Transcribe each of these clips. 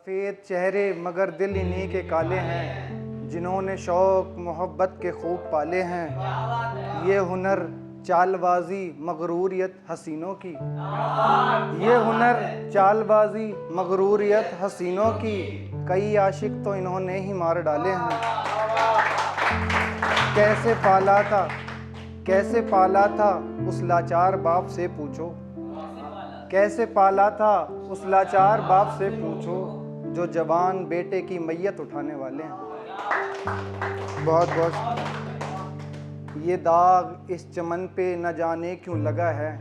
सफ़ेद चेहरे मगर दिल इन्हीं के काले हैं, जिन्होंने शौक़ मोहब्बत के खूब पाले हैं। ये हुनर चालबाजी मगरूरियत हसीनों की, ये हुनर चालबाजी मगरूरियत हसीनों की, कई आशिक तो इन्होंने ही मार डाले हैं। कैसे पाला था उस लाचार बाप से पूछो, कैसे पाला था उस लाचार बाप से पूछो, जो जवान बेटे की मैयत उठाने वाले हैं। बहुत बहुत ये दाग इस चमन पे न जाने क्यों लगा है,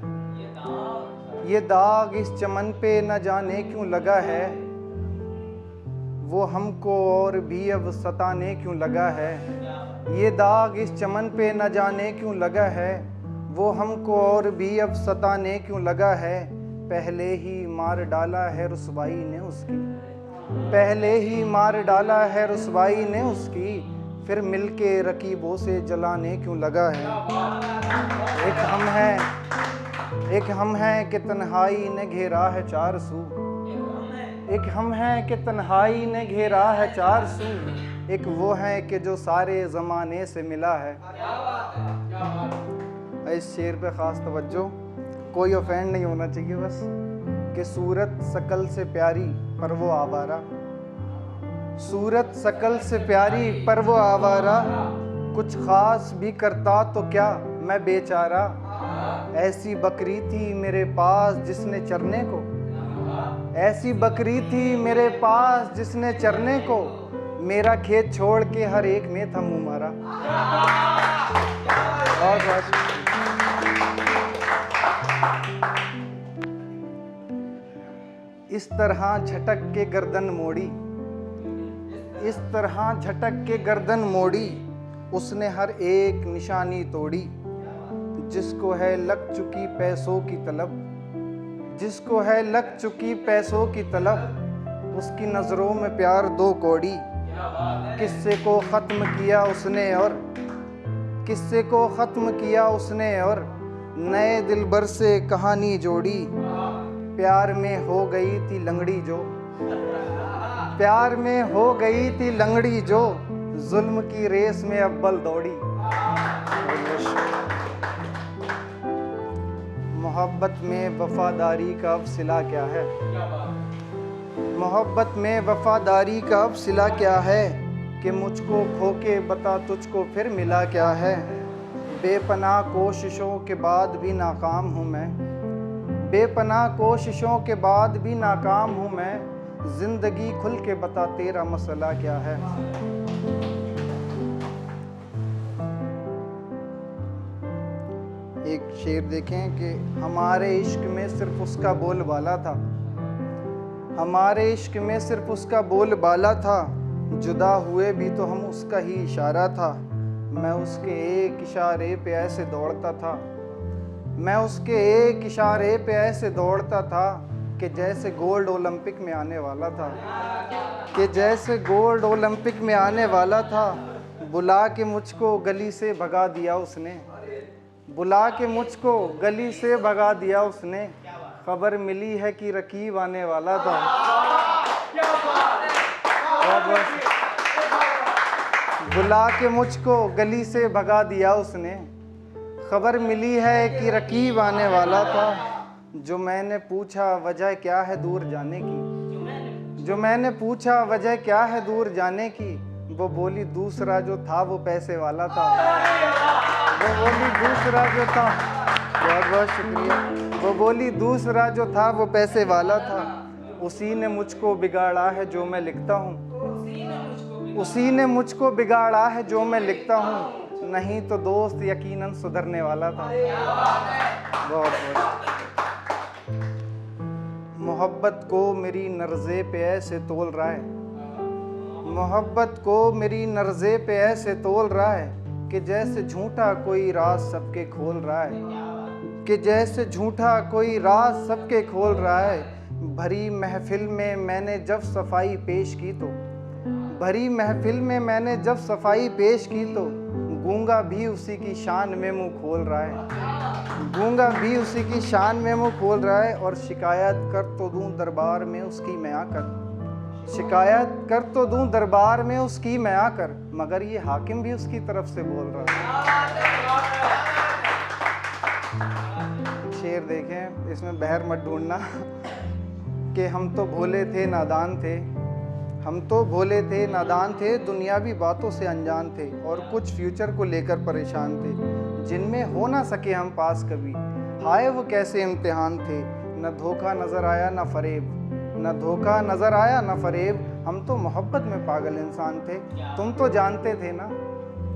ये दाग इस चमन पे न जाने क्यों लगा है, वो हमको और भी अब सताने क्यों लगा है। ये दाग इस चमन पे न जाने क्यों लगा है, वो हमको और भी अब सताने क्यों लगा है। पहले ही मार डाला है रुसवाई ने उसकी, पहले ही मार डाला है रुसवाई ने उसकी, फिर मिलके रकीबों से जलाने क्यों लगा है। एक हम हैं कि तन्हाई ने घेरा है चार सू, एक हम हैं कि तन्हाई ने घेरा है चार सू, एक वो है कि जो सारे ज़माने से मिला है। इस शेर पे ख़ास तवज्जो, कोई ऑफेंड नहीं होना चाहिए बस, कि सूरत शकल से प्यारी पर वो आवारा, सूरत शकल से प्यारी पर वो आवारा, कुछ ख़ास भी करता तो क्या मैं बेचारा। ऐसी बकरी थी मेरे पास जिसने चरने को, ऐसी बकरी थी मेरे पास जिसने चरने को, मेरा खेत छोड़ के हर एक में था मुँह मारा। बहुत इस तरह झटक के गर्दन मोड़ी, इस तरह झटक के गर्दन मोड़ी, उसने हर एक निशानी तोड़ी, जिसको है लग चुकी पैसों की तलब, जिसको है लग चुकी पैसों की तलब, उसकी नज़रों में प्यार दो कौड़ी। किस्से को ख़त्म किया उसने और किस्से को ख़त्म किया उसने और नए दिलबर से कहानी जोड़ी। प्यार में हो गई थी लंगड़ी जो, प्यार में हो गई थी लंगड़ी जो, जुल्म की रेस में अव्वल दौड़ी। मोहब्बत में वफादारी का अब सिला क्या है, मोहब्बत में वफादारी का अब सिला क्या है, कि मुझको खो के बता तुझको फिर मिला क्या है। बेपनाह कोशिशों के बाद भी नाकाम हूँ मैं, बेपनाह कोशिशों के बाद भी नाकाम हूँ मैं, जिंदगी खुल के बता तेरा मसला क्या है। एक शेर देखें कि हमारे इश्क में सिर्फ उसका बोलबाला था, हमारे इश्क में सिर्फ उसका बोलबाला था, जुदा हुए भी तो हम उसका ही इशारा था। मैं उसके एक इशारे पे ऐसे दौड़ता था, मैं उसके एक इशारे पे ऐसे दौड़ता था, कि जैसे गोल्ड ओलंपिक में आने वाला था, कि जैसे गोल्ड ओलंपिक में आने वाला था। बुला के मुझको गली से भगा दिया उसने, बुला के मुझको गली से भगा दिया उसने, खबर मिली है कि रकीब आने वाला था। बुला के मुझको गली से भगा दिया उसने, खबर मिली है कि रकीब आने वाला था। जो मैंने पूछा वजह क्या है दूर जाने की, जो मैंने पूछा वजह क्या है दूर जाने की, वो बोली दूसरा जो था वो पैसे वाला था, वो बोली दूसरा जो था, बहुत बहुत शुक्रिया, वो बोली दूसरा जो था वो पैसे वाला था। उसी ने मुझको बिगाड़ा है जो मैं लिखता हूँ, उसी ने मुझको बिगाड़ा है जो मैं लिखता हूँ, नहीं तो दोस्त यकीनन सुधरने वाला था। बहुत बहुत मोहब्बत को मेरी नर्ज़े पे ऐसे तोल रहा है, मोहब्बत को मेरी नर्ज़े पे ऐसे तोल रहा है, कि जैसे झूठा कोई राज सबके खोल रहा है, कि जैसे झूठा कोई राज सबके खोल रहा है। भरी महफिल में मैंने जब सफाई पेश की तो, भरी महफिल में मैंने जब सफाई पेश की तो, गूंगा भी उसी की शान में मुंह खोल रहा है, गूंगा भी उसी की शान में मुंह खोल रहा है। और शिकायत कर तो दूं दरबार में उसकी मैं आकर, शिकायत कर तो दूं दरबार में उसकी मैं आकर, मगर ये हाकिम भी उसकी तरफ से बोल रहा है। शेर देखें, इसमें बहर मत ढूंढना कि हम तो भोले थे नादान थे, हम तो भोले थे नादान थे, दुनियावी बातों से अनजान थे और कुछ फ्यूचर को लेकर परेशान थे, जिनमें हो ना सके हम पास कभी। हाय वो कैसे इम्तिहान थे, न धोखा नज़र आया न फरेब, न धोखा नज़र आया न फरेब, हम तो मोहब्बत में पागल इंसान थे। तुम तो जानते थे ना,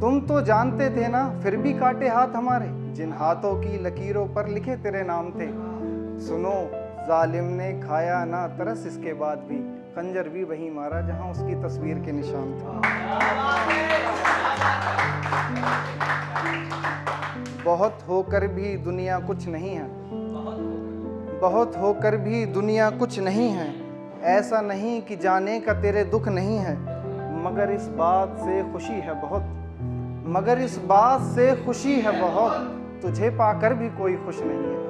तुम तो जानते थे ना, फिर भी काटे हाथ हमारे, जिन हाथों की लकीरों पर लिखे तेरे नाम थे। सुनो जालिम ने खाया ना तरस, इसके बाद भी खंजर भी वहीं मारा जहां उसकी तस्वीर के निशान थे। बहुत होकर भी दुनिया कुछ नहीं है, बहुत होकर भी दुनिया कुछ नहीं है, ऐसा नहीं कि जाने का तेरे दुख नहीं है, मगर इस बात से खुशी है बहुत, मगर इस बात से खुशी है बहुत, तुझे पाकर भी कोई खुश नहीं है।